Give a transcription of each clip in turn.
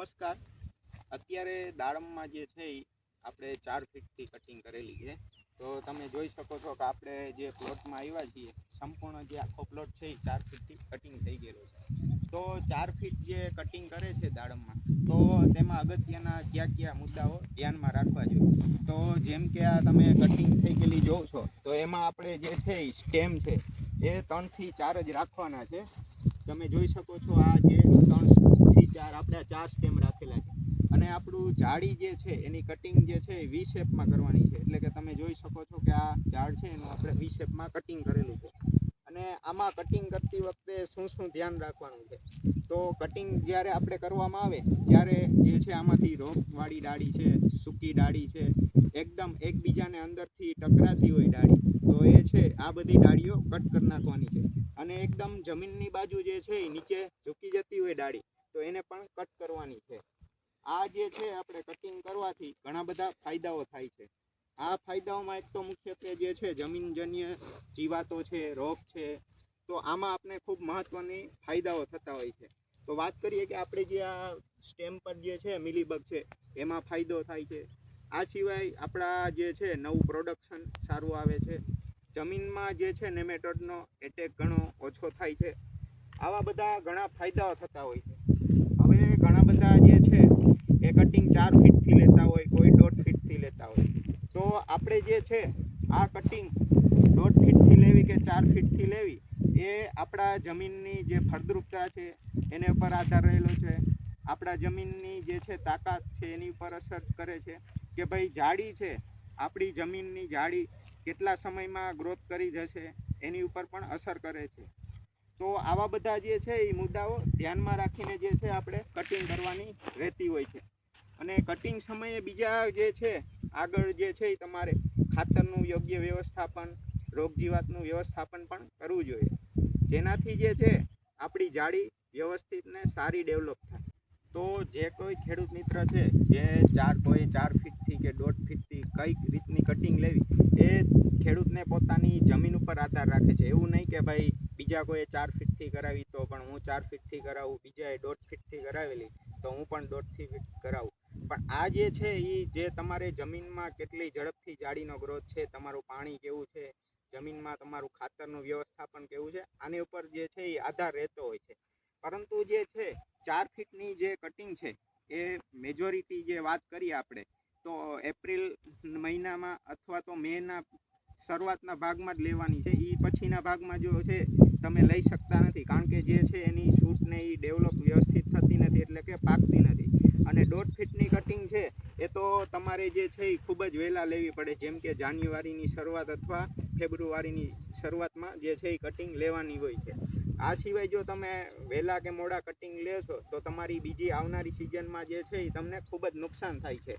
નમસ્કાર. અત્યારે દાડમમાં જે છે એ આપણે 4 ફીટથી કટિંગ કરેલી છે. તો તમે જોઈ શકો છો કે આપણે જે પ્લોટમાં આવ્યા છીએ સંપૂર્ણ જે આખો પ્લોટ છે એ 4 ફીટથી કટિંગ થઈ ગયેલો છે. તો 4 ફીટ જે કટિંગ કરે છે દાડમમાં, તો તેમાં અગત્યના કયા મુદ્દાઓ ધ્યાનમાં રાખવા જોઈએ. તો જેમ કે આ તમે કટિંગ થઈ ગયેલી જોવો છો, તો એમાં આપણે જે છે એ સ્ટેમ છે એ 3 થી 4 જ રાખવાના છે. તમે જોઈ શકો છો આ જે 3 થી 4 આપણે 4 સ્ટેમ રાખેલા છે. અને આપણું જાળી જે છે એની કટિંગ જે છે એ વી શેપમાં કરવાની છે. એટલે કે તમે જોઈ શકો છો કે આ ઝાડ છે એનું આપણે વી શેપમાં કટિંગ કરેલું છે. અને આમાં કટિંગ કરતી વખતે શું ધ્યાન રાખવાનું છે, તો કટિંગ જ્યારે આપણે કરવામાં આવે ત્યારે જે છે આમાંથી રોપવાળી ડાળી છે, સૂકી ડાળી છે, એકદમ એકબીજાને અંદરથી ટકરાતી હોય ડાળી, તો એ છે આ બધી ડાળીઓ કટ કરી નાખવાની છે. અને એકદમ જમીનની બાજુ જે છે એ નીચે ઝૂકી જતી હોય ડાળી, તો એને પણ કટ કરવાની છે. આ જે છે આપણે કટિંગ કરવાથી ઘણા બધા ફાયદાઓ થાય છે. આ ફાયદાઓમાં એક તો મુખ્યત્વે જે છે જમીનજન્ય જીવાતો છે, રોગ છે, તો આમાં આપણે ખૂબ મહત્ત્વની ફાયદાઓ થતા હોય છે. તો વાત કરીએ કે આપણે જે આ સ્ટેમ પર જે છે મિલીબગ છે એમાં ફાયદો થાય છે. આ સિવાય આપણા જે છે નવું પ્રોડક્શન સારું આવે છે. જમીનમાં જે છે નેમેટોડનો એટેક ઘણો ઓછો થાય છે. આવા બધા ઘણા ફાયદાઓ થતા હોય છે. હવે ઘણા બધા જે છે એ કટિંગ 4 ફીટથી લેતા હોય, કોઈ 1.5 ફીટથી લેતા હોય. તો આપણે જે છે આ કટિંગ 1.5 ફીટથી લેવી કે 4 ફીટથી લેવી, એ આપણા જમીનની જે ફળદ્રુપતા છે એને પર આધાર રહેલો છે. આપણા જમીનની જે છે તાકાત છે એની ઉપર અસર કરે છે કે ભાઈ જાડી છે, આપણી જમીનની જાડી કેટલા સમયમાં ગ્રોથ કરી જશે એની ઉપર પણ અસર કરે છે. તો આવા બધા જે છે એ મુદ્દાઓ ધ્યાનમાં રાખીને જે છે આપણે કટિંગ કરવાની રહેતી હોય છે. અને કટિંગ સમયે બીજા જે છે આગળ જે છે એ તમારે ખાતરનું યોગ્ય વ્યવસ્થાપન, રોગજીવાતનું વ્યવસ્થાપન પણ કરવું જોઈએ, જેનાથી જે છે આપણી જાળી વ્યવસ્થિત ને સારી ડેવલપ થાય. તો જે કોઈ ખેડૂત મિત્ર છે જે કોઈ 4 ફીટથી કે 1.5 ફીટથી કઈક રીતની કટિંગ લેવી, એ ખેડૂતને પોતાની જમીન ઉપર આધાર રાખે છે. એવું નહીં કે ભાઈ બીજા કોઈ 4 ફીટથી કરાવી તો પણ હું 4 ફીટથી કરાવું, બીજાએ 1.5 ફીટથી કરાવેલી તો હું પણ 1.5 ફીટ કરાવું. પણ આ જે છે એ જે તમારે જમીનમાં કેટલી ઝડપથી જાળીનો ગ્રોથ છે, તમારું પાણી કેવું છે, જમીનમાં તમારું ખાતરનું વ્યવસ્થાપન કેવું છે, આની ઉપર જે છે એ આધાર રહેતો હોય છે. પરંતુ જે છે 4 ફીટની જે કટિંગ છે એ મેજોરિટી જે વાત કરીએ આપણે, તો એપ્રિલ મહિનામાં અથવા તો મેના શરૂઆતના ભાગમાં જ લેવાની છે. એ પછીના ભાગમાં જો છે તમે લઈ શકતા નથી, કારણ કે જે છે એની શૂટને એ ડેવલપ વ્યવસ્થિત થતી નથી, એટલે કે પાકતી નથી. અને 1.5 ફીટની કટિંગ છે એ તો તમારે જે છે એ ખૂબ જ વહેલા લેવી પડે, જેમ કે જાન્યુઆરીની શરૂઆત અથવા ફેબ્રુઆરીની શરૂઆતમાં જે છે એ કટિંગ લેવાની હોય છે. આ સિવાય જો તમે વહેલા કે મોડા કટિંગ લેશો તો તમારી બીજી આવનારી સિઝનમાં જે છે એ તમને ખૂબ જ નુકસાન થાય છે.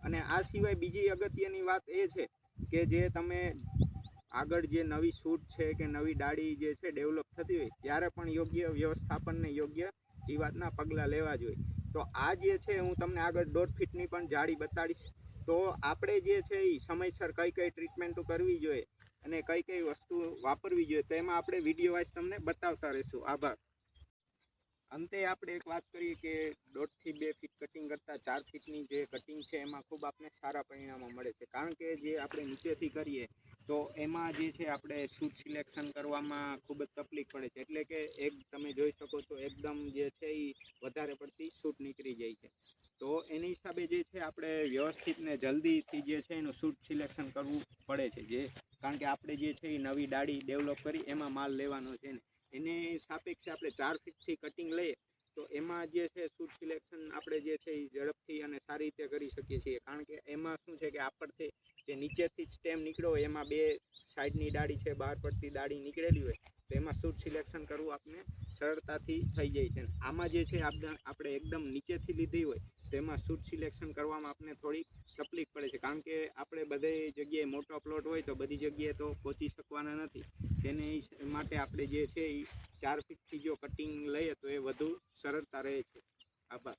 અને આ સિવાય બીજી અગત્યની વાત એ છે કે જે તમે આગળ જે નવી શૂટ છે કે નવી ડાળી જે છે ડેવલપ થતી હોય ત્યારે પણ યોગ્ય વ્યવસ્થાપનને યોગ્ય જીવાતના પગલાં લેવા જોઈએ. તો આ જે છે હું તમને આગળ 1.5 ફીટની પણ જાળી બતાડીશ. તો આપણે જે છે એ સમયસર કઈ ટ્રીટમેન્ટો કરવી જોઈએ અને કઈ વસ્તુ વાપરવી જોઈએ, તો એમાં આપણે વિડીયો વાઇઝ તમને બતાવતા રહીશું. આભાર. અંતે આપણે એક વાત કરીએ કે 1.5 થી 2 ફીટ કટિંગ કરતાં 4 ફીટની જે કટિંગ છે એમાં ખૂબ આપણે સારા પરિણામો મળે છે. કારણ કે જે આપણે નીચેથી કરીએ તો એમાં જે છે આપણે શૂટ સિલેક્શન કરવામાં ખૂબ જ તકલીફ પડે છે. એટલે કે એક તમે જોઈ શકો છો એકદમ જે છે એ વધારે પડતી શૂટ નીકળી જાય છે. તો એની હિસાબે જે છે આપણે વ્યવસ્થિત ને જલ્દીથી જે છે એનું શૂટ સિલેક્શન કરવું પડે છે. કારણ કે આપણે જે છે એ નવી ડાળી ડેવલપ કરી એમાં માલ લેવાનો છે ને એને સાપેક્ષે આપણે 4 ફીટથી કટિંગ લઈએ તો એમાં જે છે શૂટ સિલેક્શન આપણે જે છે એ ઝડપથી અને સારી રીતે કરી શકીએ છીએ. કારણ કે એમાં શું છે કે આપણથી જે નીચેથી જ સ્ટેમ નીકળ્યો હોય એમાં 2 સાઈડની ડાળી છે, બહાર પડતી ડાળી નીકળેલી હોય, તો એમાં શૂટ સિલેક્શન કરવું આપણે સરળતાથી થઈ જાય છે. આમાં જે છે આપણે એકદમ નીચેથી લીધી હોય તો એમાં શૂટ સિલેક્શન કરવામાં આપણે થોડી તકલીફ પડે છે. કારણ કે આપણે બધી જગ્યાએ મોટો પ્લોટ હોય તો બધી જગ્યાએ તો પહોંચી શકવાના નથી. તેને માટે આપણે જે છે એ 4 ફીટથી જો કટિંગ લઈએ તો એ વધુ સરળતા રહે છે. આભાર.